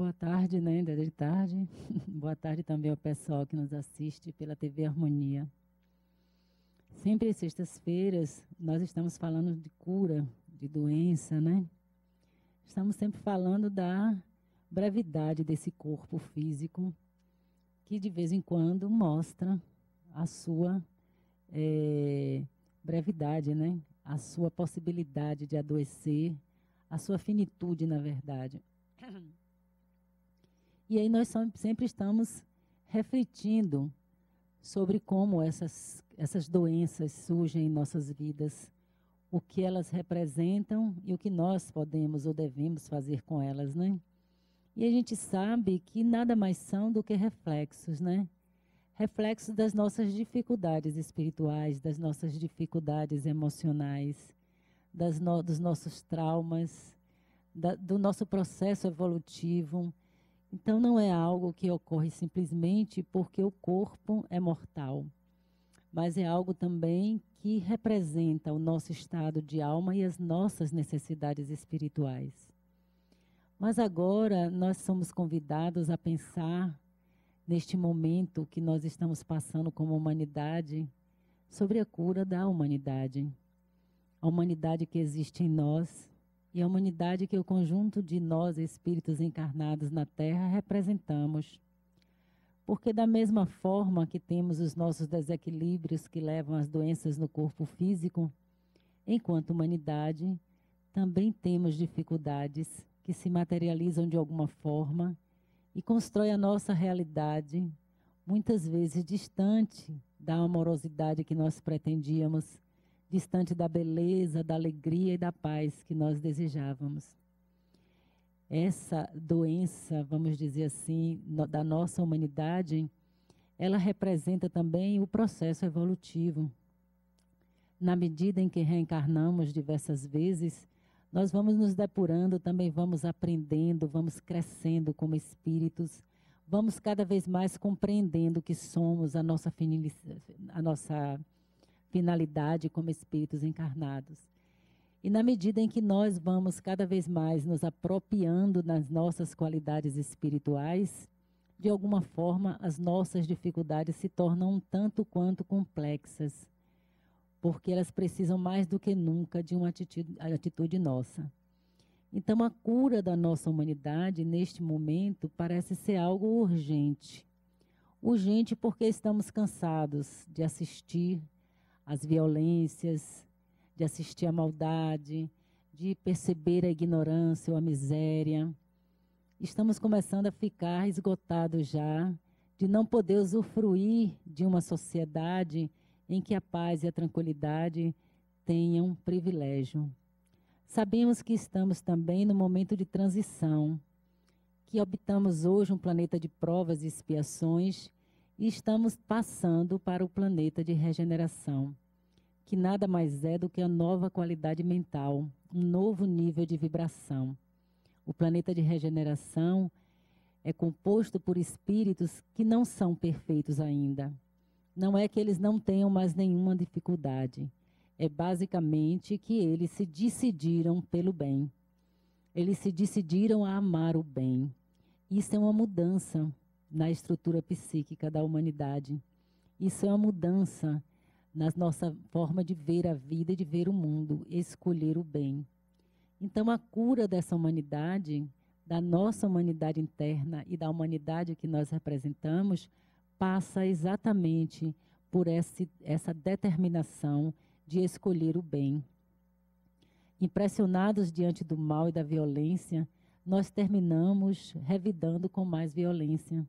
Boa tarde, né? Ainda de tarde. Boa tarde também ao pessoal que nos assiste pela TV Harmonia. Sempre às sextas-feiras nós estamos falando de cura, de doença, né? Estamos sempre falando da brevidade desse corpo físico que de vez em quando mostra a sua brevidade, né? A sua possibilidade de adoecer, a sua finitude, na verdade. E aí nós sempre estamos refletindo sobre como essas doenças surgem em nossas vidas, o que elas representam e o que nós podemos ou devemos fazer com elas, né? E a gente sabe que nada mais são do que reflexos, né? Reflexos das nossas dificuldades espirituais, das nossas dificuldades emocionais, dos nossos traumas, do nosso processo evolutivo. Então, não é algo que ocorre simplesmente porque o corpo é mortal, mas é algo também que representa o nosso estado de alma e as nossas necessidades espirituais. Mas agora nós somos convidados a pensar, neste momento que nós estamos passando como humanidade, sobre a cura da humanidade. A humanidade que existe em nós e a humanidade que o conjunto de nós, espíritos encarnados na Terra, representamos. Porque da mesma forma que temos os nossos desequilíbrios que levam às doenças no corpo físico, enquanto humanidade, também temos dificuldades que se materializam de alguma forma e constroem a nossa realidade, muitas vezes distante da amorosidade que nós pretendíamos, distante da beleza, da alegria e da paz que nós desejávamos. Essa doença, vamos dizer assim, da nossa humanidade, ela representa também o processo evolutivo. Na medida em que reencarnamos diversas vezes, nós vamos nos depurando, também vamos aprendendo, vamos crescendo como espíritos, vamos cada vez mais compreendendo que somos a nossa finalidade como espíritos encarnados. E na medida em que nós vamos cada vez mais nos apropriando das nossas qualidades espirituais, de alguma forma as nossas dificuldades se tornam um tanto quanto complexas, porque elas precisam mais do que nunca de uma atitude nossa. Então a cura da nossa humanidade neste momento parece ser algo urgente. Urgente porque estamos cansados de assistir às violências, de assistir à maldade, de perceber a ignorância ou a miséria. Estamos começando a ficar esgotados já, de não poder usufruir de uma sociedade em que a paz e a tranquilidade tenham privilégio. Sabemos que estamos também no momento de transição, que habitamos hoje um planeta de provas e expiações e estamos passando para o planeta de regeneração, que nada mais é do que a nova qualidade mental, um novo nível de vibração. O planeta de regeneração é composto por espíritos que não são perfeitos ainda. Não é que eles não tenham mais nenhuma dificuldade. É basicamente que eles se decidiram pelo bem. Eles se decidiram a amar o bem. Isso é uma mudança na estrutura psíquica da humanidade. Isso é uma mudança na nossa forma de ver a vida e de ver o mundo, escolher o bem. Então, a cura dessa humanidade, da nossa humanidade interna e da humanidade que nós representamos, passa exatamente por essa determinação de escolher o bem. Impressionados diante do mal e da violência, nós terminamos revidando com mais violência.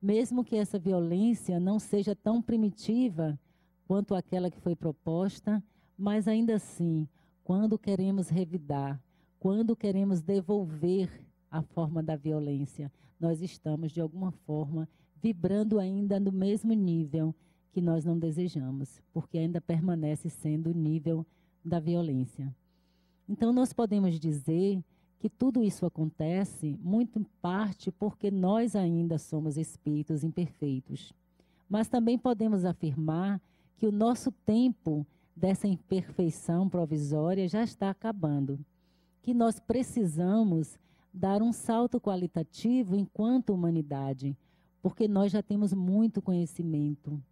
Mesmo que essa violência não seja tão primitiva quanto aquela que foi proposta, mas ainda assim, quando queremos revidar, quando queremos devolver a forma da violência, nós estamos, de alguma forma, vibrando ainda no mesmo nível que nós não desejamos, porque ainda permanece sendo o nível da violência. Então, nós podemos dizer que tudo isso acontece muito em parte porque nós ainda somos espíritos imperfeitos. Mas também podemos afirmar que o nosso tempo dessa imperfeição provisória já está acabando, que nós precisamos dar um salto qualitativo enquanto humanidade, porque nós já temos muito conhecimento,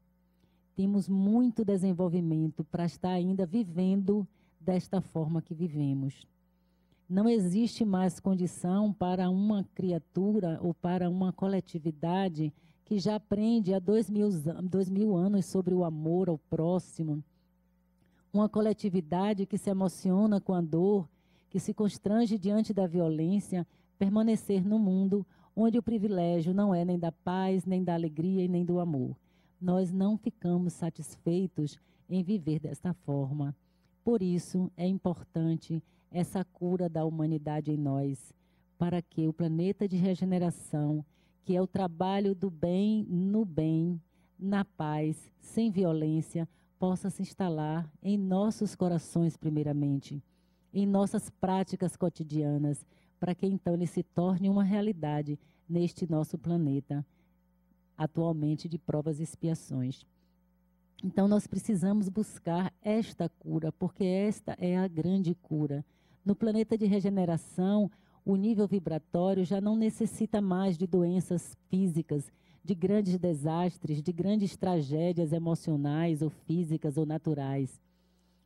temos muito desenvolvimento para estar ainda vivendo desta forma que vivemos. Não existe mais condição para uma criatura ou para uma coletividade que já aprende há 2000 anos sobre o amor ao próximo, uma coletividade que se emociona com a dor, que se constrange diante da violência, permanecer no mundo onde o privilégio não é nem da paz, nem da alegria e nem do amor. Nós não ficamos satisfeitos em viver desta forma. Por isso, é importante essa cura da humanidade em nós, para que o planeta de regeneração, que é o trabalho do bem, na paz, sem violência, possa se instalar em nossos corações primeiramente, em nossas práticas cotidianas, para que então ele se torne uma realidade neste nosso planeta, atualmente de provas e expiações. Então nós precisamos buscar esta cura, porque esta é a grande cura. No planeta de regeneração, o nível vibratório já não necessita mais de doenças físicas, de grandes desastres, de grandes tragédias emocionais ou físicas ou naturais.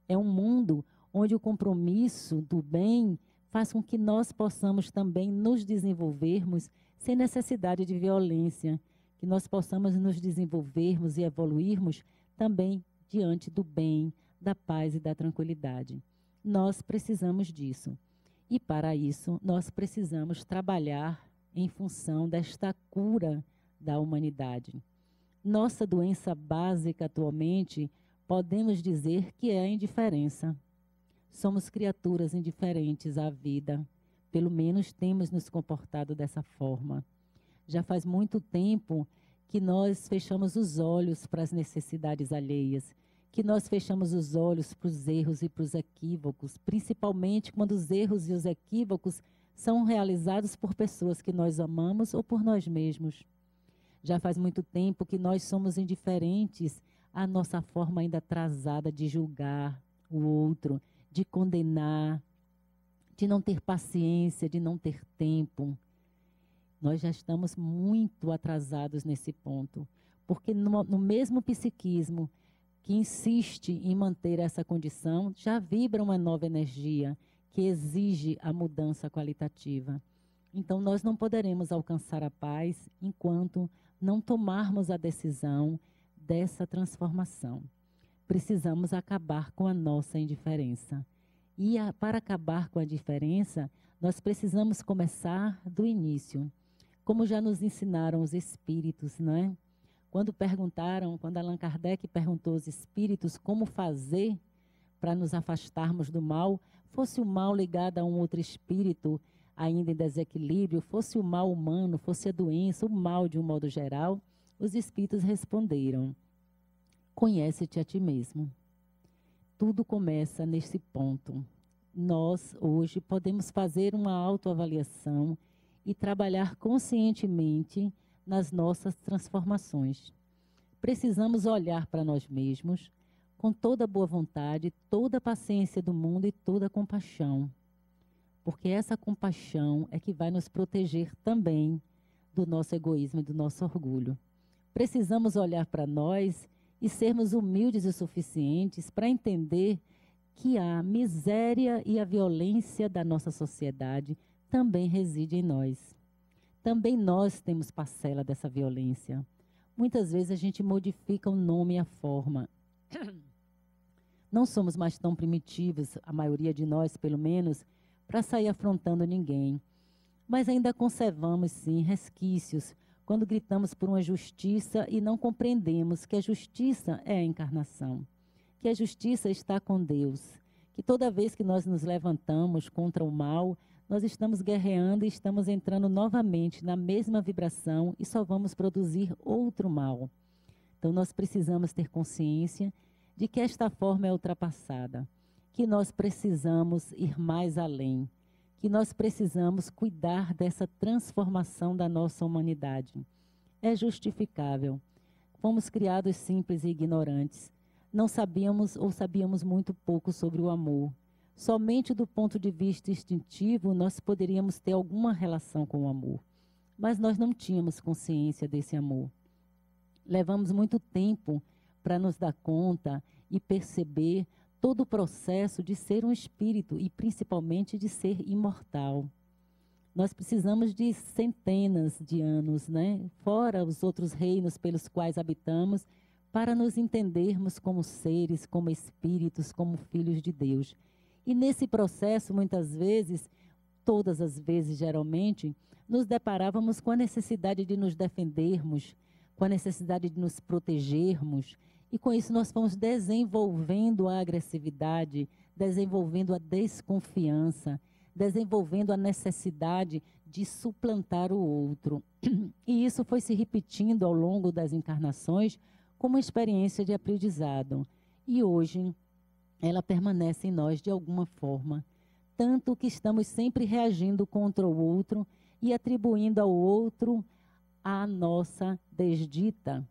É um mundo onde o compromisso do bem faz com que nós possamos também nos desenvolvermos sem necessidade de violência, que nós possamos nos desenvolvermos e evoluirmos também diante do bem, da paz e da tranquilidade. Nós precisamos disso. E para isso, nós precisamos trabalhar em função desta cura da humanidade. Nossa doença básica atualmente, podemos dizer que é a indiferença. Somos criaturas indiferentes à vida, pelo menos temos nos comportado dessa forma. Já faz muito tempo que nós fechamos os olhos para as necessidades alheias, que nós fechamos os olhos para os erros e para os equívocos, principalmente quando os erros e os equívocos são realizados por pessoas que nós amamos ou por nós mesmos. Já faz muito tempo que nós somos indiferentes à nossa forma ainda atrasada de julgar o outro, de condenar, de não ter paciência, de não ter tempo. Nós já estamos muito atrasados nesse ponto, porque no mesmo psiquismo que insiste em manter essa condição, já vibra uma nova energia que exige a mudança qualitativa. Então, nós não poderemos alcançar a paz enquanto não tomarmos a decisão dessa transformação. Precisamos acabar com a nossa indiferença. E para acabar com a indiferença, nós precisamos começar do início. Como já nos ensinaram os espíritos, não é? Quando Allan Kardec perguntou aos espíritos como fazer para nos afastarmos do mal, fosse o mal ligado a um outro espírito ainda em desequilíbrio, fosse o mal humano, fosse a doença, o mal de um modo geral, os espíritos responderam: conhece-te a ti mesmo. Tudo começa nesse ponto. Nós, hoje, podemos fazer uma autoavaliação e trabalhar conscientemente nas nossas transformações. Precisamos olhar para nós mesmos com toda a boa vontade, toda a paciência do mundo e toda a compaixão. Porque essa compaixão é que vai nos proteger também do nosso egoísmo e do nosso orgulho. Precisamos olhar para nós e sermos humildes o suficientes para entender que a miséria e a violência da nossa sociedade também reside em nós. Também nós temos parcela dessa violência. Muitas vezes a gente modifica o nome e a forma. Não somos mais tão primitivos, a maioria de nós, pelo menos, para sair afrontando ninguém. Mas ainda conservamos, sim, resquícios quando gritamos por uma justiça e não compreendemos que a justiça é a encarnação, que a justiça está com Deus, que toda vez que nós nos levantamos contra o mal, nós estamos guerreando e estamos entrando novamente na mesma vibração e só vamos produzir outro mal. Então nós precisamos ter consciência de que esta forma é ultrapassada, que nós precisamos ir mais além, que nós precisamos cuidar dessa transformação da nossa humanidade. É justificável. Fomos criados simples e ignorantes. Não sabíamos ou sabíamos muito pouco sobre o amor. Somente do ponto de vista instintivo nós poderíamos ter alguma relação com o amor, mas nós não tínhamos consciência desse amor. Levamos muito tempo para nos dar conta e perceber todo o processo de ser um espírito e principalmente de ser imortal. Nós precisamos de centenas de anos, né? Fora os outros reinos pelos quais habitamos, para nos entendermos como seres, como espíritos, como filhos de Deus. E nesse processo, muitas vezes, todas as vezes geralmente, nos deparávamos com a necessidade de nos defendermos, com a necessidade de nos protegermos, e com isso nós fomos desenvolvendo a agressividade, desenvolvendo a desconfiança, desenvolvendo a necessidade de suplantar o outro. E isso foi se repetindo ao longo das encarnações como uma experiência de aprendizado. E hoje ela permanece em nós de alguma forma, tanto que estamos sempre reagindo contra o outro e atribuindo ao outro a nossa desdita.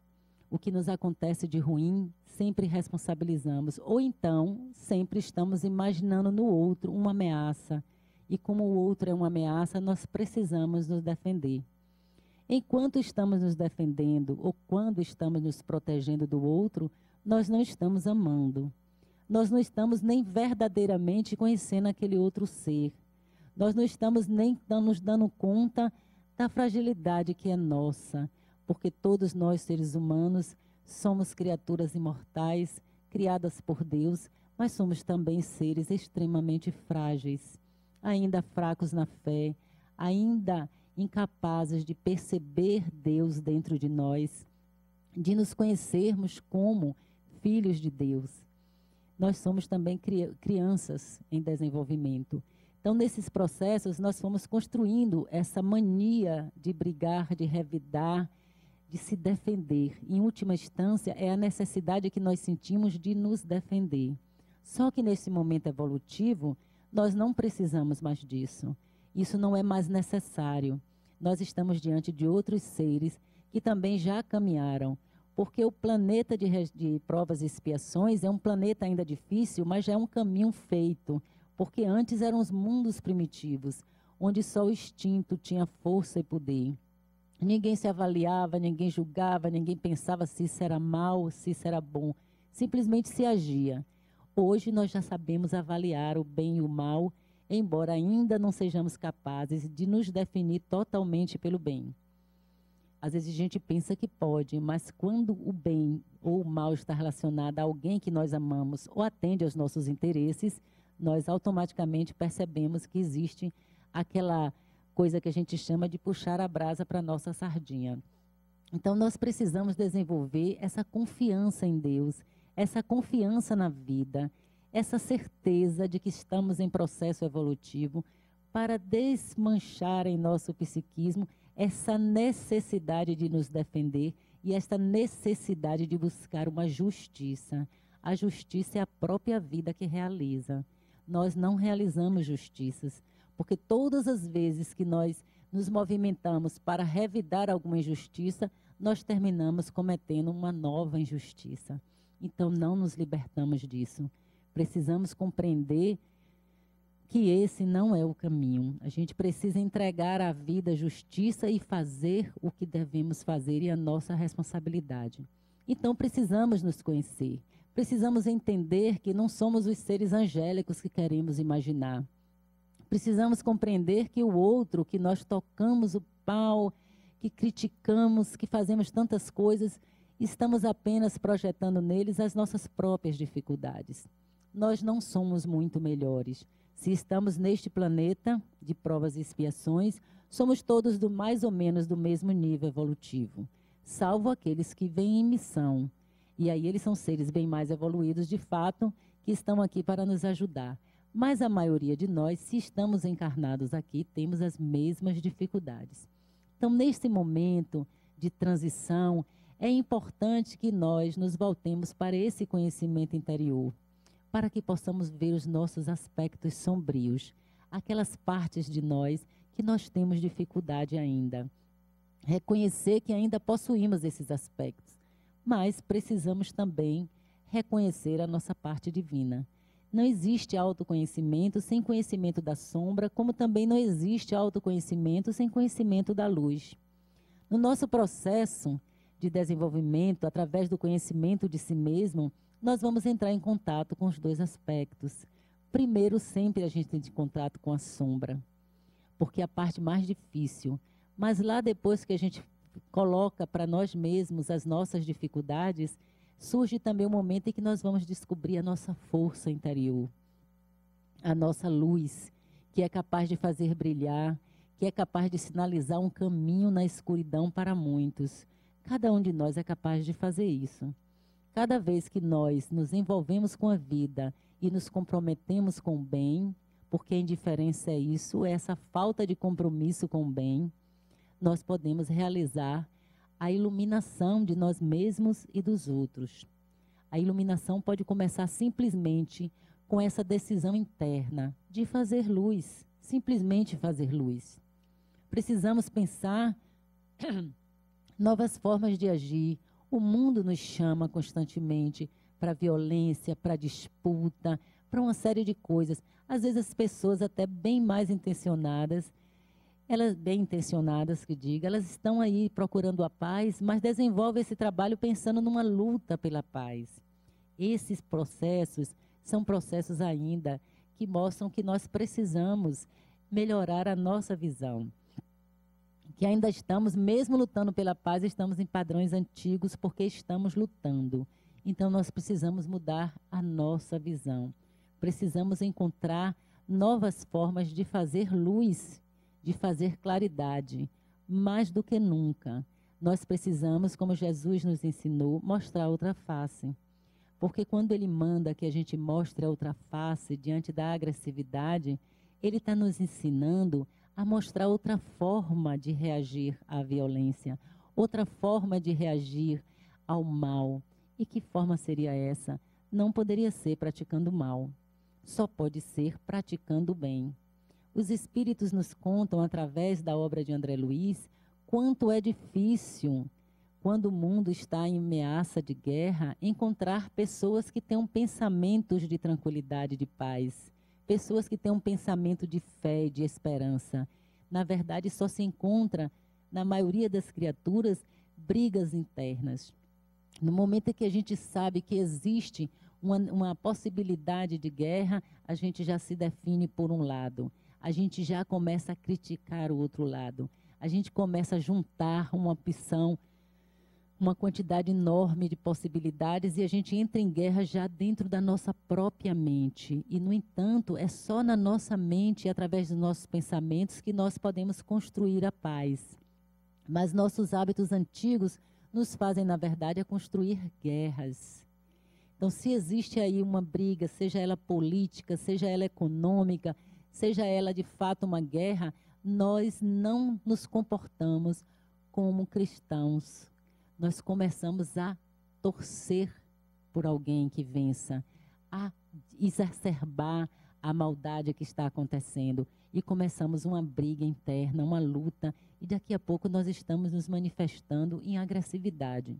O que nos acontece de ruim, sempre responsabilizamos. Ou então, sempre estamos imaginando no outro uma ameaça. E como o outro é uma ameaça, nós precisamos nos defender. Enquanto estamos nos defendendo ou quando estamos nos protegendo do outro, nós não estamos amando. Nós não estamos nem verdadeiramente conhecendo aquele outro ser. Nós não estamos nem nos dando conta da fragilidade que é nossa, porque todos nós, seres humanos, somos criaturas imortais, criadas por Deus, mas somos também seres extremamente frágeis, ainda fracos na fé, ainda incapazes de perceber Deus dentro de nós, de nos conhecermos como filhos de Deus. Nós somos também crianças em desenvolvimento. Então, nesses processos, nós fomos construindo essa mania de brigar, de revidar, de se defender. Em última instância, é a necessidade que nós sentimos de nos defender. Só que nesse momento evolutivo, nós não precisamos mais disso. Isso não é mais necessário. Nós estamos diante de outros seres que também já caminharam, porque o planeta de provas e expiações é um planeta ainda difícil, mas já é um caminho feito, porque antes eram os mundos primitivos, onde só o instinto tinha força e poder. Ninguém se avaliava, ninguém julgava, ninguém pensava se isso era mal, se isso era bom. Simplesmente se agia. Hoje nós já sabemos avaliar o bem e o mal, embora ainda não sejamos capazes de nos definir totalmente pelo bem. Às vezes a gente pensa que pode, mas quando o bem ou o mal está relacionado a alguém que nós amamos ou atende aos nossos interesses, nós automaticamente percebemos que existe aquela coisa que a gente chama de puxar a brasa para a nossa sardinha. Então, nós precisamos desenvolver essa confiança em Deus, essa confiança na vida, essa certeza de que estamos em processo evolutivo para desmanchar em nosso psiquismo essa necessidade de nos defender e essa necessidade de buscar uma justiça. A justiça é a própria vida que realiza. Nós não realizamos justiças, porque todas as vezes que nós nos movimentamos para revidar alguma injustiça, nós terminamos cometendo uma nova injustiça. Então, não nos libertamos disso. Precisamos compreender que esse não é o caminho. A gente precisa entregar à vida a justiça e fazer o que devemos fazer e a nossa responsabilidade. Então, precisamos nos conhecer. Precisamos entender que não somos os seres angélicos que queremos imaginar. Precisamos compreender que o outro, que nós tocamos o pau, que criticamos, que fazemos tantas coisas, estamos apenas projetando neles as nossas próprias dificuldades. Nós não somos muito melhores. Se estamos neste planeta de provas e expiações, somos todos do mais ou menos do mesmo nível evolutivo, salvo aqueles que vêm em missão. E aí eles são seres bem mais evoluídos, de fato, que estão aqui para nos ajudar. Mas a maioria de nós, se estamos encarnados aqui, temos as mesmas dificuldades. Então, neste momento de transição, é importante que nós nos voltemos para esse conhecimento interior, para que possamos ver os nossos aspectos sombrios, aquelas partes de nós que nós temos dificuldade ainda. Reconhecer que ainda possuímos esses aspectos, mas precisamos também reconhecer a nossa parte divina. Não existe autoconhecimento sem conhecimento da sombra, como também não existe autoconhecimento sem conhecimento da luz. No nosso processo de desenvolvimento, através do conhecimento de si mesmo, nós vamos entrar em contato com os dois aspectos. Primeiro, sempre a gente tem de contato com a sombra, porque é a parte mais difícil. Mas lá depois que a gente coloca para nós mesmos as nossas dificuldades, surge também o momento em que nós vamos descobrir a nossa força interior, a nossa luz, que é capaz de fazer brilhar, que é capaz de sinalizar um caminho na escuridão para muitos. Cada um de nós é capaz de fazer isso. Cada vez que nós nos envolvemos com a vida e nos comprometemos com o bem, porque a indiferença é isso, é essa falta de compromisso com o bem, nós podemos realizar a iluminação de nós mesmos e dos outros. A iluminação pode começar simplesmente com essa decisão interna de fazer luz, simplesmente fazer luz. Precisamos pensar novas formas de agir. O mundo nos chama constantemente para a violência, para a disputa, para uma série de coisas. Às vezes as pessoas até bem mais intencionadas, elas bem intencionadas que diga, elas estão aí procurando a paz, mas desenvolvem esse trabalho pensando numa luta pela paz. Esses processos são processos ainda que mostram que nós precisamos melhorar a nossa visão. Que ainda estamos, mesmo lutando pela paz, estamos em padrões antigos porque estamos lutando. Então nós precisamos mudar a nossa visão. Precisamos encontrar novas formas de fazer luz, de fazer claridade, mais do que nunca. Nós precisamos, como Jesus nos ensinou, mostrar outra face. Porque quando Ele manda que a gente mostre a outra face diante da agressividade, Ele está nos ensinando a mostrar outra forma de reagir à violência, outra forma de reagir ao mal. E que forma seria essa? Não poderia ser praticando o mal, só pode ser praticando o bem. Os espíritos nos contam, através da obra de André Luiz, quanto é difícil, quando o mundo está em ameaça de guerra, encontrar pessoas que tenham pensamentos de tranquilidade, de paz, pessoas que tenham um pensamento de fé e de esperança. Na verdade, só se encontra, na maioria das criaturas, brigas internas. No momento em que a gente sabe que existe uma possibilidade de guerra, a gente já se define por um lado. A gente já começa a criticar o outro lado. A gente começa a juntar uma opção, uma quantidade enorme de possibilidades e a gente entra em guerra já dentro da nossa própria mente. E, no entanto, é só na nossa mente e através dos nossos pensamentos que nós podemos construir a paz. Mas nossos hábitos antigos nos fazem, na verdade, a construir guerras. Então, se existe aí uma briga, seja ela política, seja ela econômica, seja ela de fato uma guerra, nós não nos comportamos como cristãos. Nós começamos a torcer por alguém que vença, a exacerbar a maldade que está acontecendo. E começamos uma briga interna, uma luta, e daqui a pouco nós estamos nos manifestando em agressividade.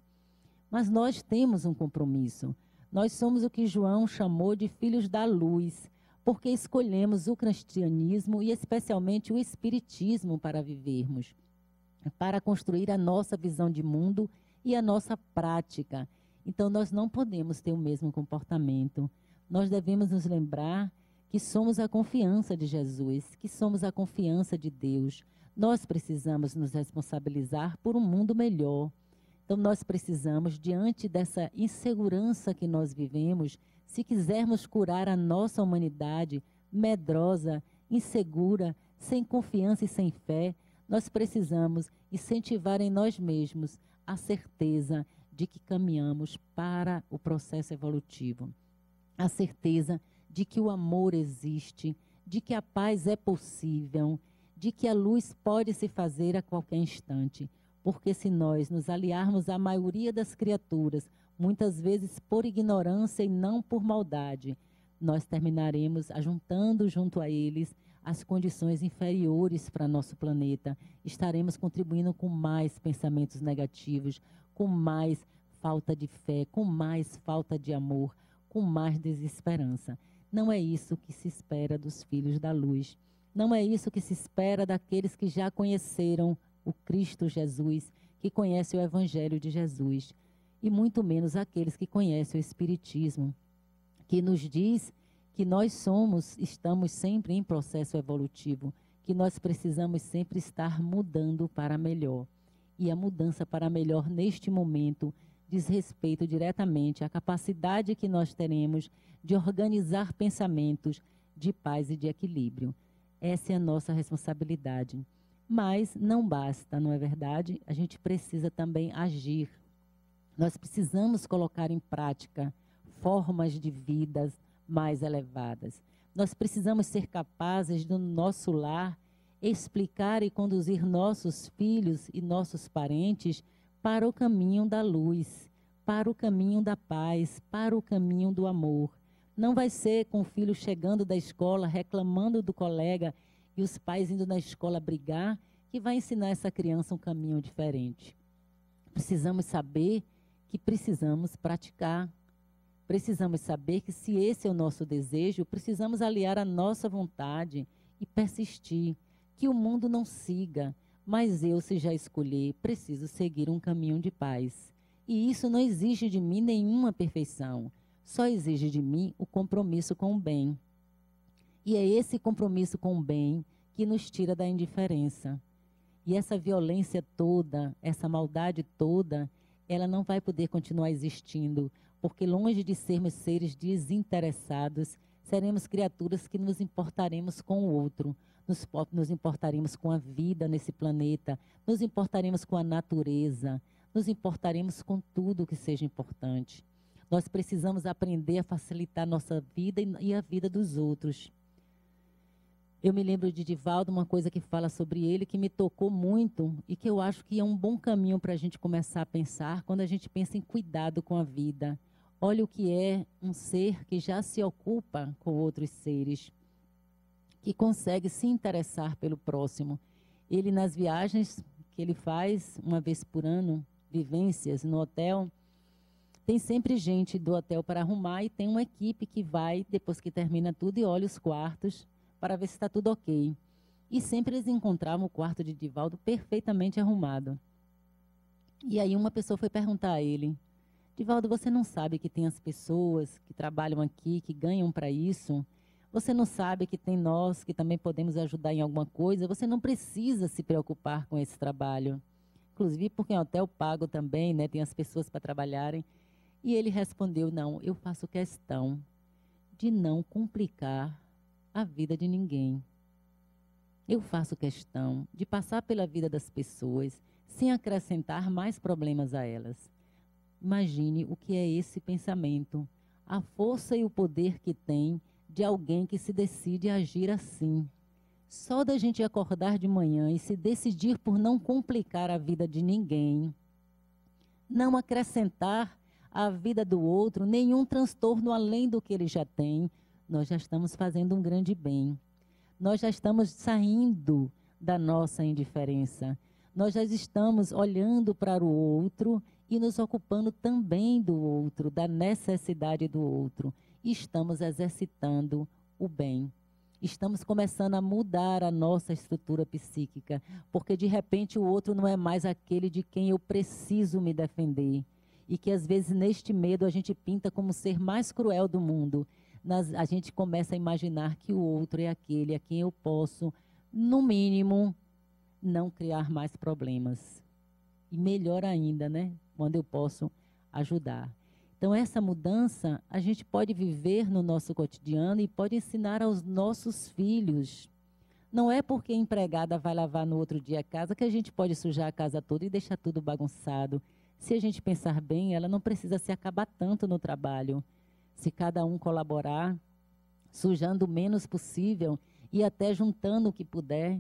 Mas nós temos um compromisso. Nós somos o que João chamou de filhos da luz, porque escolhemos o cristianismo e especialmente o espiritismo para vivermos, para construir a nossa visão de mundo e a nossa prática. Então, nós não podemos ter o mesmo comportamento. Nós devemos nos lembrar que somos a confiança de Jesus, que somos a confiança de Deus. Nós precisamos nos responsabilizar por um mundo melhor. Então, nós precisamos, diante dessa insegurança que nós vivemos, se quisermos curar a nossa humanidade medrosa, insegura, sem confiança e sem fé, nós precisamos incentivar em nós mesmos a certeza de que caminhamos para o processo evolutivo. A certeza de que o amor existe, de que a paz é possível, de que a luz pode se fazer a qualquer instante. Porque se nós nos aliarmos à maioria das criaturas, muitas vezes por ignorância e não por maldade, nós terminaremos ajuntando junto a eles as condições inferiores para nosso planeta. Estaremos contribuindo com mais pensamentos negativos, com mais falta de fé, com mais falta de amor, com mais desesperança. Não é isso que se espera dos filhos da luz. Não é isso que se espera daqueles que já conheceram o Cristo Jesus, que conhecem o Evangelho de Jesus. E muito menos aqueles que conhecem o Espiritismo, que nos diz que nós estamos sempre em processo evolutivo, que nós precisamos sempre estar mudando para melhor. E a mudança para melhor neste momento diz respeito diretamente à capacidade que nós teremos de organizar pensamentos de paz e de equilíbrio. Essa é a nossa responsabilidade. Mas não basta, não é verdade? A gente precisa também agir. Nós precisamos colocar em prática formas de vidas mais elevadas. Nós precisamos ser capazes, no nosso lar, explicar e conduzir nossos filhos e nossos parentes para o caminho da luz, para o caminho da paz, para o caminho do amor. Não vai ser com o filho chegando da escola, reclamando do colega e os pais indo na escola brigar, que vai ensinar essa criança um caminho diferente. Precisamos saber que precisamos praticar. Precisamos saber que, se esse é o nosso desejo, precisamos aliar a nossa vontade e persistir. Que o mundo não siga, mas eu, se já escolher, preciso seguir um caminho de paz. E isso não exige de mim nenhuma perfeição, só exige de mim o compromisso com o bem. E é esse compromisso com o bem que nos tira da indiferença. E essa violência toda, essa maldade toda, ela não vai poder continuar existindo, porque longe de sermos seres desinteressados, seremos criaturas que nos importaremos com o outro, nos importaremos com a vida nesse planeta, nos importaremos com a natureza, nos importaremos com tudo que seja importante. Nós precisamos aprender a facilitar a nossa vida e a vida dos outros. Eu me lembro de Divaldo, uma coisa que fala sobre ele, que me tocou muito e que eu acho que é um bom caminho para a gente começar a pensar quando a gente pensa em cuidado com a vida. Olha o que é um ser que já se ocupa com outros seres, que consegue se interessar pelo próximo. Ele, nas viagens que ele faz, uma vez por ano, vivências no hotel, tem sempre gente do hotel para arrumar e tem uma equipe que vai, depois que termina tudo, e olha os quartos para ver se está tudo ok. E sempre eles encontravam o quarto de Divaldo perfeitamente arrumado. E aí uma pessoa foi perguntar a ele: Divaldo, você não sabe que tem as pessoas que trabalham aqui, que ganham para isso? Você não sabe que tem nós que também podemos ajudar em alguma coisa? Você não precisa se preocupar com esse trabalho. Inclusive porque em hotel pago também, né, tem as pessoas para trabalharem. E ele respondeu: não, eu faço questão de não complicar a vida de ninguém. Eu faço questão de passar pela vida das pessoas sem acrescentar mais problemas a elas. Imagine o que é esse pensamento, a força e o poder que tem de alguém que se decide agir assim. Só da gente acordar de manhã e se decidir por não complicar a vida de ninguém, não acrescentar à vida do outro nenhum transtorno além do que ele já tem, nós já estamos fazendo um grande bem. Nós já estamos saindo da nossa indiferença. Nós já estamos olhando para o outro e nos ocupando também do outro, da necessidade do outro. E estamos exercitando o bem. Estamos começando a mudar a nossa estrutura psíquica, porque de repente o outro não é mais aquele de quem eu preciso me defender. E que às vezes neste medo a gente pinta como o ser mais cruel do mundo. A gente começa a imaginar que o outro é aquele a quem eu posso, no mínimo, não criar mais problemas. E melhor ainda, né? Quando eu posso ajudar. Então, essa mudança a gente pode viver no nosso cotidiano e pode ensinar aos nossos filhos. Não é porque a empregada vai lavar no outro dia a casa que a gente pode sujar a casa toda e deixar tudo bagunçado. Se a gente pensar bem, ela não precisa se acabar tanto no trabalho. Se cada um colaborar, sujando o menos possível e até juntando o que puder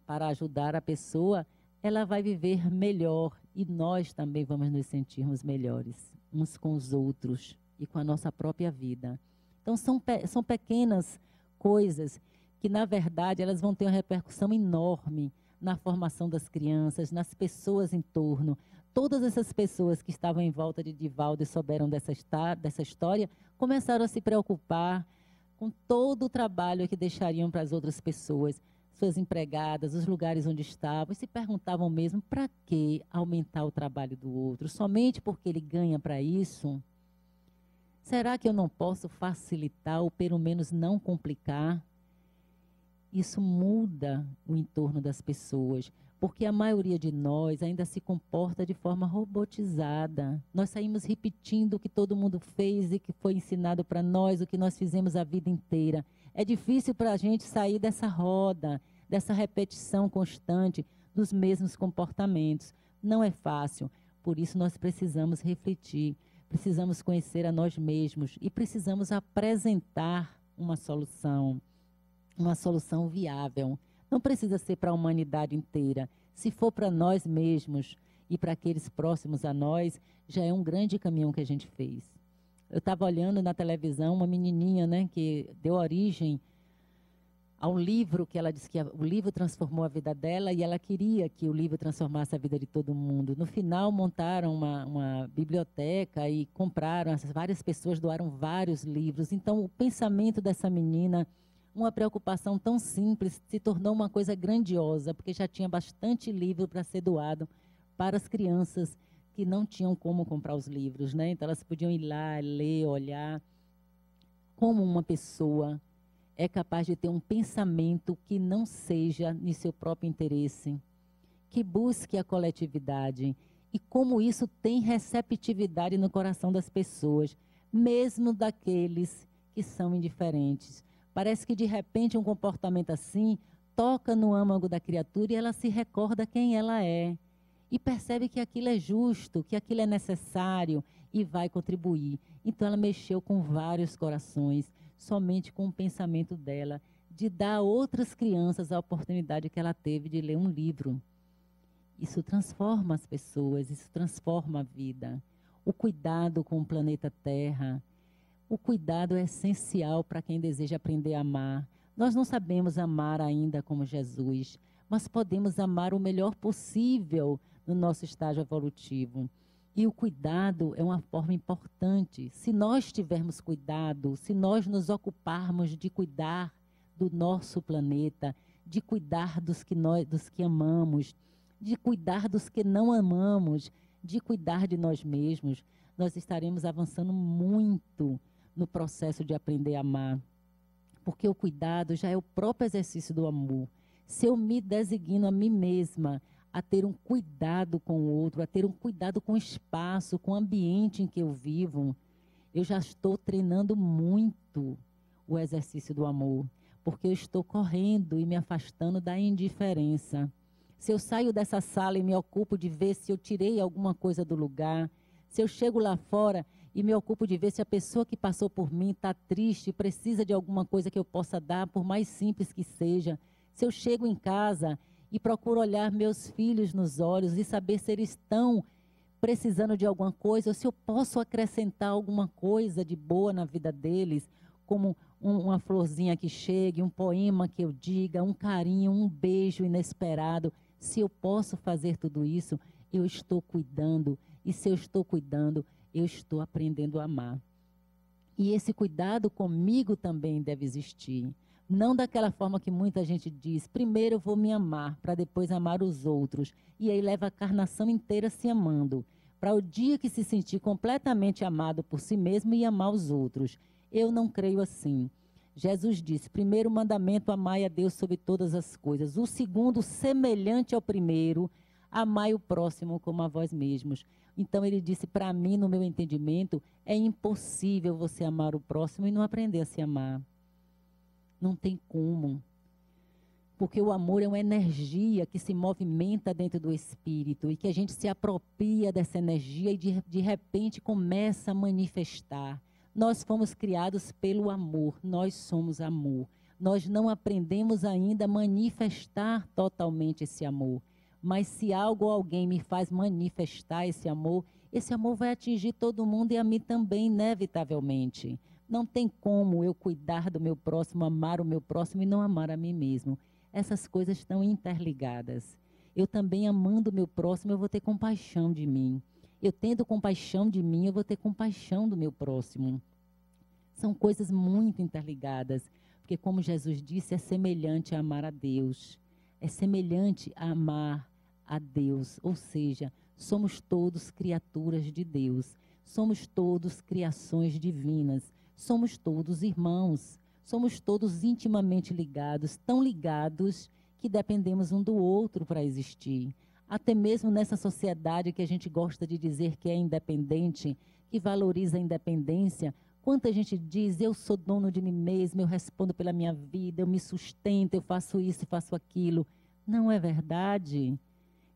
para ajudar a pessoa, ela vai viver melhor e nós também vamos nos sentirmos melhores, uns com os outros e com a nossa própria vida. Então, são pequenas coisas que, na verdade, elas vão ter uma repercussão enorme na formação das crianças, nas pessoas em torno. Todas essas pessoas que estavam em volta de Divaldo e souberam dessa história, começaram a se preocupar com todo o trabalho que deixariam para as outras pessoas, suas empregadas, os lugares onde estavam, e se perguntavam mesmo para que aumentar o trabalho do outro, somente porque ele ganha para isso? Será que eu não posso facilitar ou pelo menos não complicar? Isso muda o entorno das pessoas, porque a maioria de nós ainda se comporta de forma robotizada. Nós saímos repetindo o que todo mundo fez e que foi ensinado para nós, o que nós fizemos a vida inteira. É difícil para a gente sair dessa roda, dessa repetição constante dos mesmos comportamentos. Não é fácil, por isso nós precisamos refletir, precisamos conhecer a nós mesmos e precisamos apresentar uma solução viável. Não precisa ser para a humanidade inteira. Se for para nós mesmos e para aqueles próximos a nós, já é um grande caminho que a gente fez. Eu estava olhando na televisão uma menininha, né, que deu origem ao livro, que ela disse que o livro transformou a vida dela e ela queria que o livro transformasse a vida de todo mundo. No final, montaram uma biblioteca e compraram, várias pessoas doaram vários livros. Então, o pensamento dessa menina, uma preocupação tão simples, se tornou uma coisa grandiosa, porque já tinha bastante livro para ser doado para as crianças que não tinham como comprar os livros, né? Então, elas podiam ir lá, ler, olhar. Como uma pessoa é capaz de ter um pensamento que não seja em seu próprio interesse, que busque a coletividade, e como isso tem receptividade no coração das pessoas, mesmo daqueles que são indiferentes. Parece que, de repente, um comportamento assim toca no âmago da criatura e ela se recorda quem ela é. E percebe que aquilo é justo, que aquilo é necessário e vai contribuir. Então, ela mexeu com vários corações, somente com o pensamento dela, de dar a outras crianças a oportunidade que ela teve de ler um livro. Isso transforma as pessoas, isso transforma a vida. O cuidado com o planeta Terra. O cuidado é essencial para quem deseja aprender a amar. Nós não sabemos amar ainda como Jesus, mas podemos amar o melhor possível no nosso estágio evolutivo. E o cuidado é uma forma importante. Se nós tivermos cuidado, se nós nos ocuparmos de cuidar do nosso planeta, de cuidar dos que amamos, de cuidar dos que não amamos, de cuidar de nós mesmos, nós estaremos avançando muito no processo de aprender a amar, porque o cuidado já é o próprio exercício do amor. Se eu me designo a mim mesma a ter um cuidado com o outro, a ter um cuidado com o espaço, com o ambiente em que eu vivo, eu já estou treinando muito o exercício do amor, porque eu estou correndo e me afastando da indiferença. Se eu saio dessa sala e me ocupo de ver se eu tirei alguma coisa do lugar, se eu chego lá fora e me ocupo de ver se a pessoa que passou por mim está triste, precisa de alguma coisa que eu possa dar, por mais simples que seja. Se eu chego em casa e procuro olhar meus filhos nos olhos e saber se eles estão precisando de alguma coisa, ou se eu posso acrescentar alguma coisa de boa na vida deles, como uma florzinha que chegue, um poema que eu diga, um carinho, um beijo inesperado. Se eu posso fazer tudo isso, eu estou cuidando. E se eu estou cuidando, eu estou aprendendo a amar. E esse cuidado comigo também deve existir. Não daquela forma que muita gente diz, primeiro eu vou me amar, para depois amar os outros. E aí leva a encarnação inteira se amando, para o dia que se sentir completamente amado por si mesmo e amar os outros. Eu não creio assim. Jesus disse, primeiro mandamento, amai a Deus sobre todas as coisas. O segundo, semelhante ao primeiro, amai o próximo como a vós mesmos. Então ele disse, para mim, no meu entendimento, é impossível você amar o próximo e não aprender a se amar. Não tem como. Porque o amor é uma energia que se movimenta dentro do espírito e que a gente se apropria dessa energia e de repente começa a manifestar. Nós fomos criados pelo amor, nós somos amor. Nós não aprendemos ainda a manifestar totalmente esse amor. Mas se algo ou alguém me faz manifestar esse amor vai atingir todo mundo e a mim também, inevitavelmente. Não tem como eu cuidar do meu próximo, amar o meu próximo e não amar a mim mesmo. Essas coisas estão interligadas. Eu também, amando o meu próximo, eu vou ter compaixão de mim. Eu tendo compaixão de mim, eu vou ter compaixão do meu próximo. São coisas muito interligadas, porque como Jesus disse, é semelhante a amar a Deus, é semelhante a amar a Deus, ou seja, somos todos criaturas de Deus, somos todos criações divinas, somos todos irmãos, somos todos intimamente ligados, tão ligados que dependemos um do outro para existir. Até mesmo nessa sociedade que a gente gosta de dizer que é independente, que valoriza a independência, quanta gente diz, eu sou dono de mim mesmo, eu respondo pela minha vida, eu me sustento, eu faço isso e faço aquilo. Não é verdade.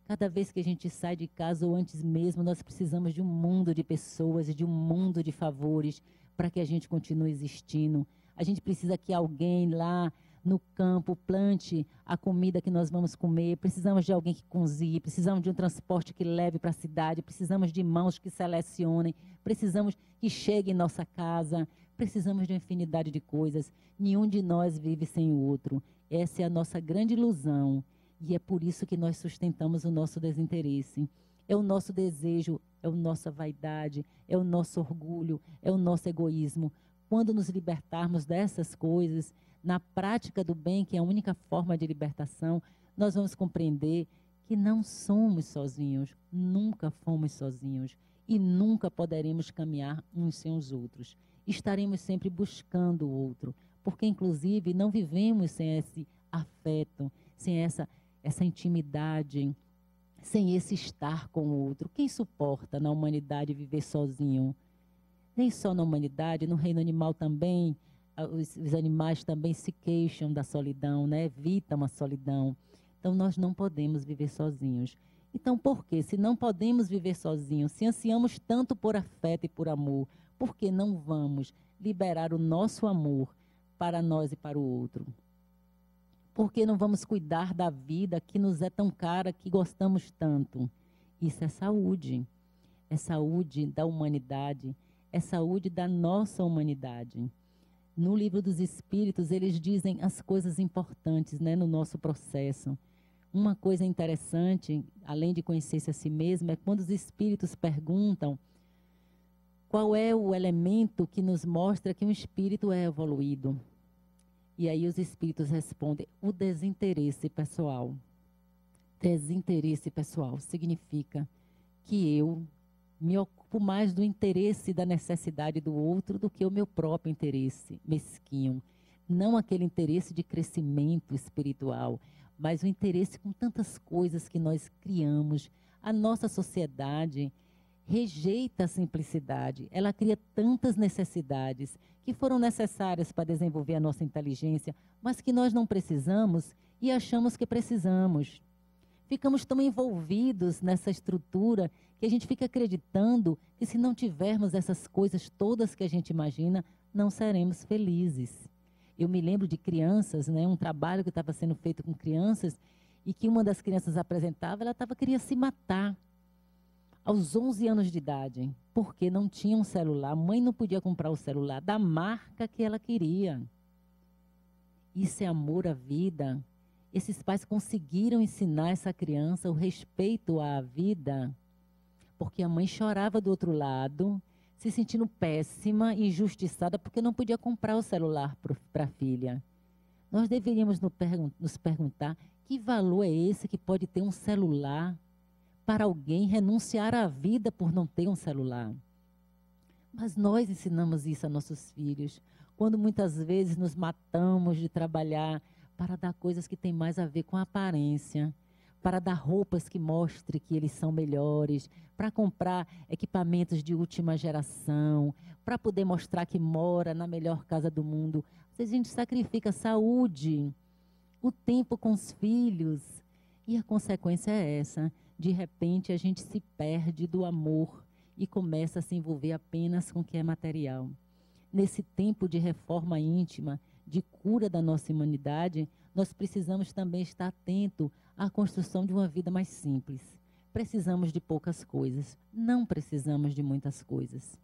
Cada vez que a gente sai de casa ou antes mesmo, nós precisamos de um mundo de pessoas e de um mundo de favores para que a gente continue existindo. A gente precisa que alguém lá no campo plante a comida que nós vamos comer, precisamos de alguém que cozinhe, precisamos de um transporte que leve para a cidade, precisamos de mãos que selecionem, precisamos que chegue em nossa casa, precisamos de uma infinidade de coisas. Nenhum de nós vive sem o outro. Essa é a nossa grande ilusão e é por isso que nós sustentamos o nosso desinteresse. É o nosso desejo, é a nossa vaidade, é o nosso orgulho, é o nosso egoísmo. Quando nos libertarmos dessas coisas, na prática do bem, que é a única forma de libertação, nós vamos compreender que não somos sozinhos, nunca fomos sozinhos e nunca poderemos caminhar uns sem os outros. Estaremos sempre buscando o outro, porque inclusive não vivemos sem esse afeto, sem essa intimidade, sem esse estar com o outro. Quem suporta na humanidade viver sozinho? Nem só na humanidade, no reino animal também, os animais também se queixam da solidão, né? Evitam a solidão. Então, nós não podemos viver sozinhos. Então, por quê? Se não podemos viver sozinhos, se ansiamos tanto por afeto e por amor, por que não vamos liberar o nosso amor para nós e para o outro? Por que não vamos cuidar da vida que nos é tão cara, que gostamos tanto? Isso é saúde da humanidade, é saúde da nossa humanidade. No Livro dos Espíritos, eles dizem as coisas importantes, né, no nosso processo. Uma coisa interessante, além de conhecer-se a si mesmo, é quando os espíritos perguntam qual é o elemento que nos mostra que um espírito é evoluído. E aí os espíritos respondem, o desinteresse pessoal. Desinteresse pessoal significa que eu me ocupo mais do interesse e da necessidade do outro do que o meu próprio interesse mesquinho. Não aquele interesse de crescimento espiritual, mas o interesse com tantas coisas que nós criamos. A nossa sociedade rejeita a simplicidade. Ela cria tantas necessidades que foram necessárias para desenvolver a nossa inteligência, mas que nós não precisamos e achamos que precisamos. Ficamos tão envolvidos nessa estrutura que a gente fica acreditando que se não tivermos essas coisas todas que a gente imagina, não seremos felizes. Eu me lembro de crianças, né, um trabalho que estava sendo feito com crianças e que uma das crianças apresentava, ela queria se matar aos 11 anos de idade, porque não tinha um celular, a mãe não podia comprar o celular da marca que ela queria. Isso é amor à vida. Esses pais conseguiram ensinar essa criança o respeito à vida, porque a mãe chorava do outro lado, se sentindo péssima e injustiçada porque não podia comprar o celular para a filha. Nós deveríamos nos perguntar que valor é esse que pode ter um celular para alguém renunciar à vida por não ter um celular. Mas nós ensinamos isso a nossos filhos, quando muitas vezes nos matamos de trabalhar para dar coisas que têm mais a ver com a aparência, para dar roupas que mostrem que eles são melhores, para comprar equipamentos de última geração, para poder mostrar que mora na melhor casa do mundo. A gente sacrifica a saúde, o tempo com os filhos, e a consequência é essa. De repente, a gente se perde do amor e começa a se envolver apenas com o que é material. Nesse tempo de reforma íntima, de cura da nossa humanidade, nós precisamos também estar atento à construção de uma vida mais simples. Precisamos de poucas coisas, não precisamos de muitas coisas.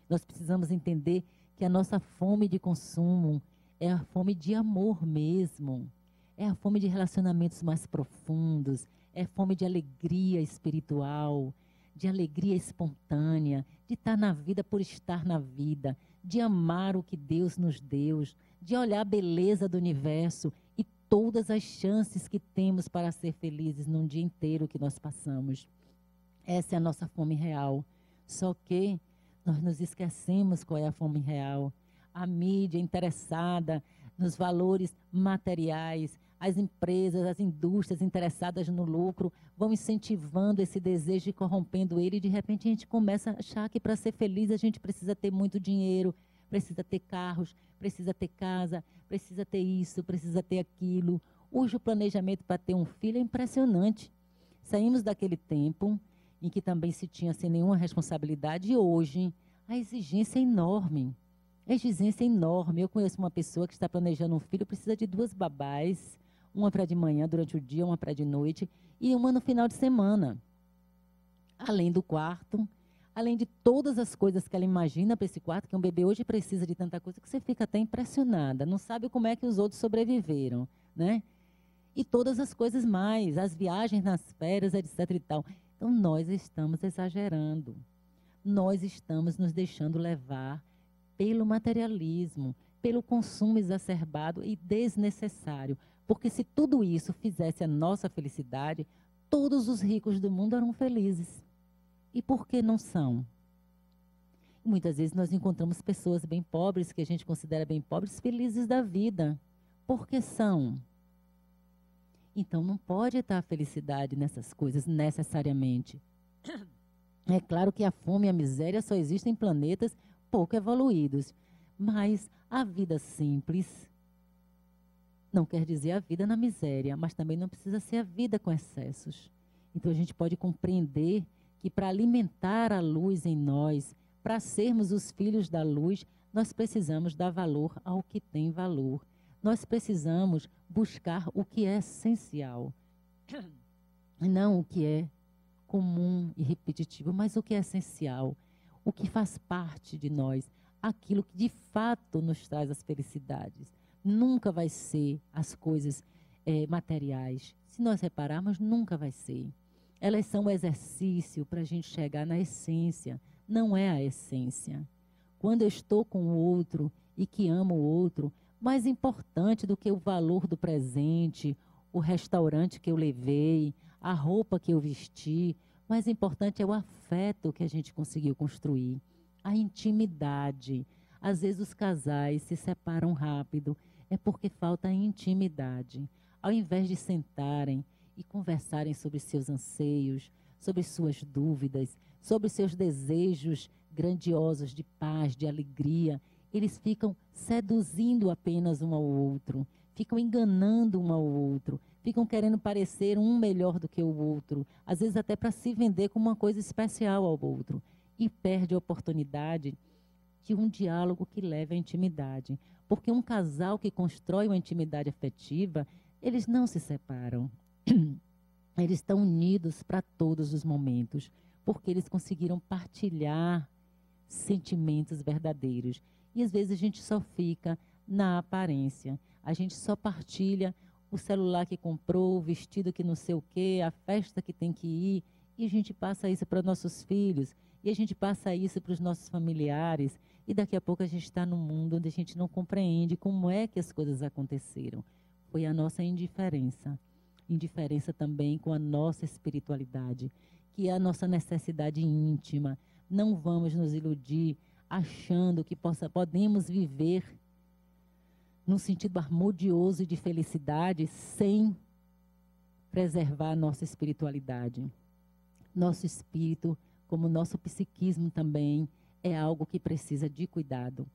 Nós precisamos entender que a nossa fome de consumo é a fome de amor mesmo, é a fome de relacionamentos mais profundos, é a fome de alegria espiritual, de alegria espontânea, de estar na vida por estar na vida, de amar o que Deus nos deu, de olhar a beleza do universo e todas as chances que temos para ser felizes num dia inteiro que nós passamos. Essa é a nossa fome real. Só que nós nos esquecemos qual é a fome real. A mídia interessada nos valores materiais, as empresas, as indústrias interessadas no lucro vão incentivando esse desejo e corrompendo ele. E de repente a gente começa a achar que para ser feliz a gente precisa ter muito dinheiro, precisa ter carros, precisa ter casa, precisa ter isso, precisa ter aquilo. Hoje o planejamento para ter um filho é impressionante. Saímos daquele tempo em que também se tinha sem nenhuma responsabilidade, e hoje a exigência é enorme. A exigência é enorme. Eu conheço uma pessoa que está planejando um filho, precisa de 2 babás, uma para de manhã, durante o dia, uma para de noite, e uma no final de semana. Além do quarto, além de todas as coisas que ela imagina para esse quarto, que um bebê hoje precisa de tanta coisa que você fica até impressionada, não sabe como é que os outros sobreviveram, né? E todas as coisas mais, as viagens nas férias, etc. e tal. Então, nós estamos exagerando. Nós estamos nos deixando levar pelo materialismo, pelo consumo exacerbado e desnecessário. Porque se tudo isso fizesse a nossa felicidade, todos os ricos do mundo eram felizes. E por que não são? Muitas vezes nós encontramos pessoas bem pobres, que a gente considera bem pobres, felizes da vida. Por que são? Então, não pode estar a felicidade nessas coisas necessariamente. É claro que a fome e a miséria só existem em planetas pouco evoluídos. Mas a vida simples não quer dizer a vida na miséria, mas também não precisa ser a vida com excessos. Então, a gente pode compreender que para alimentar a luz em nós, para sermos os filhos da luz, nós precisamos dar valor ao que tem valor. Nós precisamos buscar o que é essencial, não o que é comum e repetitivo, mas o que é essencial, o que faz parte de nós, aquilo que de fato nos traz as felicidades. Nunca vai ser as coisas materiais. Se nós repararmos, nunca vai ser. Elas são um exercício para a gente chegar na essência, não é a essência. Quando eu estou com o outro e que amo o outro, mais importante do que o valor do presente, o restaurante que eu levei, a roupa que eu vesti, mais importante é o afeto que a gente conseguiu construir, a intimidade. Às vezes os casais se separam rápido, é porque falta intimidade. Ao invés de sentarem e conversarem sobre seus anseios, sobre suas dúvidas, sobre seus desejos grandiosos de paz, de alegria, eles ficam seduzindo apenas um ao outro, ficam enganando um ao outro, ficam querendo parecer um melhor do que o outro, às vezes até para se vender como uma coisa especial ao outro, e perde a oportunidade de um diálogo que leve à intimidade. Porque um casal que constrói uma intimidade afetiva, eles não se separam. Eles estão unidos para todos os momentos, porque eles conseguiram partilhar sentimentos verdadeiros. E às vezes a gente só fica na aparência. A gente só partilha o celular que comprou, o vestido que não sei o quê, a festa que tem que ir. E a gente passa isso para nossos filhos. E a gente passa isso para os nossos familiares. E daqui a pouco a gente está num mundo onde a gente não compreende como é que as coisas aconteceram. Foi a nossa indiferença. Indiferença também com a nossa espiritualidade, que é a nossa necessidade íntima. Não vamos nos iludir achando que podemos viver num sentido harmonioso e de felicidade sem preservar a nossa espiritualidade. Nosso espírito, como nosso psiquismo também, é algo que precisa de cuidado.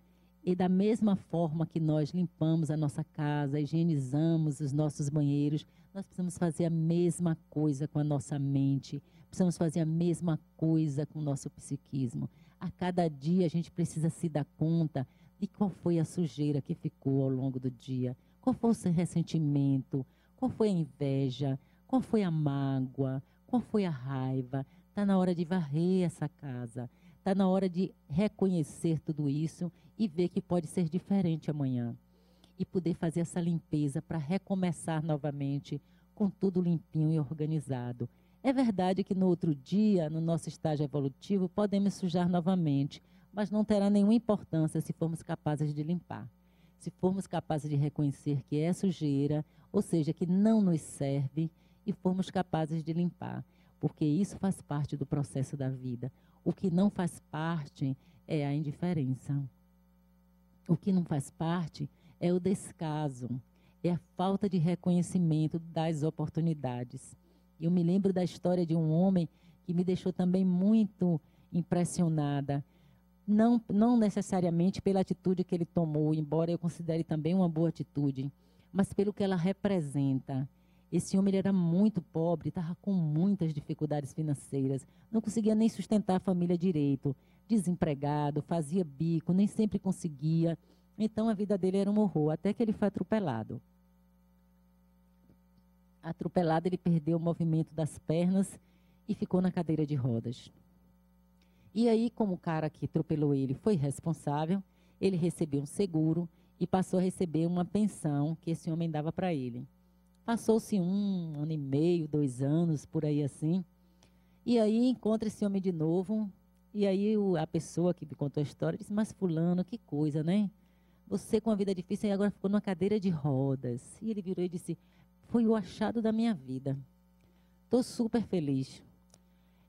E da mesma forma que nós limpamos a nossa casa, higienizamos os nossos banheiros, nós precisamos fazer a mesma coisa com a nossa mente, precisamos fazer a mesma coisa com o nosso psiquismo. A cada dia a gente precisa se dar conta de qual foi a sujeira que ficou ao longo do dia, qual foi o seu ressentimento, qual foi a inveja, qual foi a mágoa, qual foi a raiva. Está na hora de varrer essa casa, está na hora de reconhecer tudo isso e ver que pode ser diferente amanhã. E poder fazer essa limpeza para recomeçar novamente com tudo limpinho e organizado. É verdade que no outro dia, no nosso estágio evolutivo, podemos sujar novamente, mas não terá nenhuma importância se formos capazes de limpar. Se formos capazes de reconhecer que é sujeira, ou seja, que não nos serve, e formos capazes de limpar, porque isso faz parte do processo da vida. O que não faz parte é a indiferença. O que não faz parte é o descaso, é a falta de reconhecimento das oportunidades. Eu me lembro da história de um homem que me deixou também muito impressionada. Não necessariamente pela atitude que ele tomou, embora eu considere também uma boa atitude, mas pelo que ela representa. Esse homem ele era muito pobre, estava com muitas dificuldades financeiras, não conseguia nem sustentar a família direito, desempregado, fazia bico, nem sempre conseguia. Então a vida dele era um horror, até que ele foi atropelado. Atropelado, ele perdeu o movimento das pernas e ficou na cadeira de rodas. E aí, como o cara que atropelou ele foi responsável, ele recebeu um seguro e passou a receber uma pensão que esse homem dava para ele. Passou-se 1 ano e meio, 2 anos, por aí assim. E aí encontra esse homem de novo. E aí a pessoa que me contou a história disse, mas fulano, que coisa, né? Você com a vida difícil e agora ficou numa cadeira de rodas. E ele virou e disse, foi o achado da minha vida. Estou super feliz.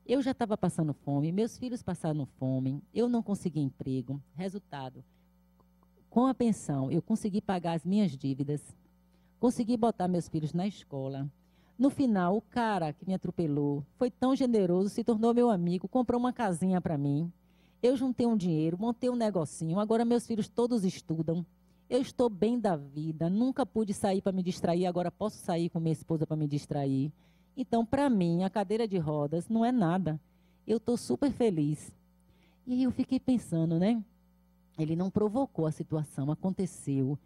Eu já estava passando fome, meus filhos passaram fome, eu não consegui emprego. Resultado, com a pensão, eu consegui pagar as minhas dívidas, consegui botar meus filhos na escola. No final, o cara que me atropelou foi tão generoso, se tornou meu amigo, comprou uma casinha para mim. Eu juntei um dinheiro, montei um negocinho, agora meus filhos todos estudam. Eu estou bem da vida, nunca pude sair para me distrair, agora posso sair com minha esposa para me distrair. Então, para mim, a cadeira de rodas não é nada. Eu estou super feliz. E aí eu fiquei pensando, né? Ele não provocou a situação, aconteceu.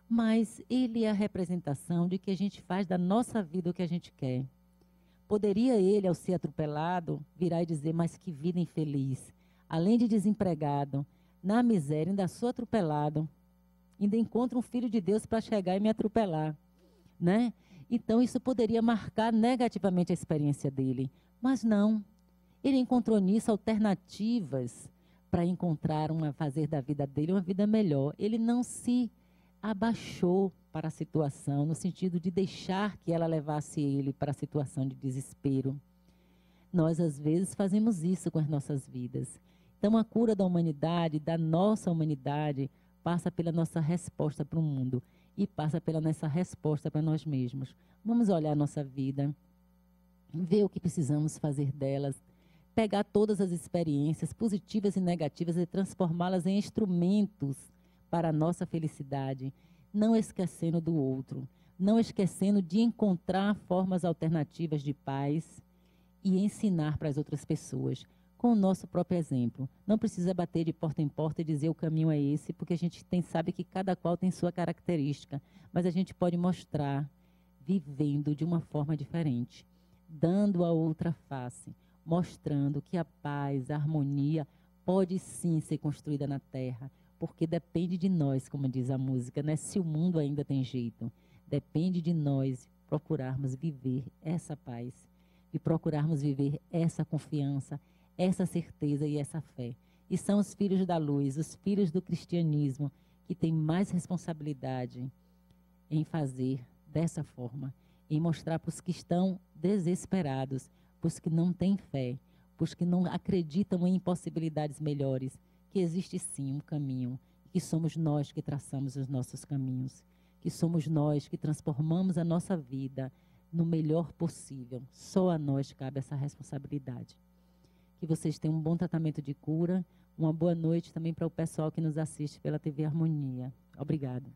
Mas ele é a representação de que a gente faz da nossa vida o que a gente quer. Poderia ele, ao ser atropelado, virar e dizer, mas que vida infeliz. Além de desempregado, na miséria, ainda sou atropelado. Ainda encontro um filho de Deus para chegar e me atropelar, né? Então, isso poderia marcar negativamente a experiência dele. Mas não. Ele encontrou nisso alternativas para encontrar fazer da vida dele uma vida melhor. Ele não se abaixou para a situação, no sentido de deixar que ela levasse ele para a situação de desespero. Nós, às vezes, fazemos isso com as nossas vidas. Então, a cura da humanidade, da nossa humanidade, passa pela nossa resposta para o mundo e passa pela nossa resposta para nós mesmos. Vamos olhar a nossa vida, ver o que precisamos fazer delas, pegar todas as experiências positivas e negativas e transformá-las em instrumentos para a nossa felicidade, não esquecendo do outro, não esquecendo de encontrar formas alternativas de paz e ensinar para as outras pessoas, com o nosso próprio exemplo. Não precisa bater de porta em porta e dizer o caminho é esse, porque a gente sabe que cada qual tem sua característica, mas a gente pode mostrar vivendo de uma forma diferente, dando a outra face, mostrando que a paz, a harmonia pode sim ser construída na Terra, porque depende de nós, como diz a música, né? Se o mundo ainda tem jeito, depende de nós procurarmos viver essa paz e procurarmos viver essa confiança, essa certeza e essa fé. E são os filhos da luz, os filhos do cristianismo, que têm mais responsabilidade em fazer dessa forma, em mostrar para os que estão desesperados, para os que não têm fé, para os que não acreditam em possibilidades melhores, que existe sim um caminho, e que somos nós que traçamos os nossos caminhos, que somos nós que transformamos a nossa vida no melhor possível. Só a nós cabe essa responsabilidade. Que vocês tenham um bom tratamento de cura. Uma boa noite também para o pessoal que nos assiste pela TV Harmonia. Obrigada.